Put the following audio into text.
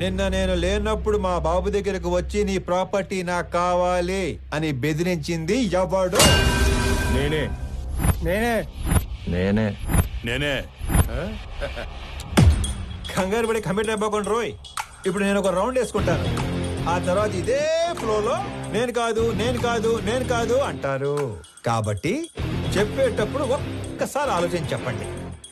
నిన్న నేను లేనప్పుడు మా బాబు దగ్గరకు వచ్చి నీ ప్రాపర్టీ నాకు కావాలి అని బెదిరించింది ఎవడు? నేనే నేనే నేనే నేనే కంగారు పడి కమిట్ అయిపోకుండా రోయ్. ఇప్పుడు నేను ఒక రౌండ్ వేసుకుంటాను. ఆ తర్వాత ఇదే ఫ్లోలో నేను కాదు నేను కాదు నేను కాదు అంటారు. కాబట్టి చెప్పేటప్పుడు ఒక్కసారి ఆలోచించి చెప్పండి.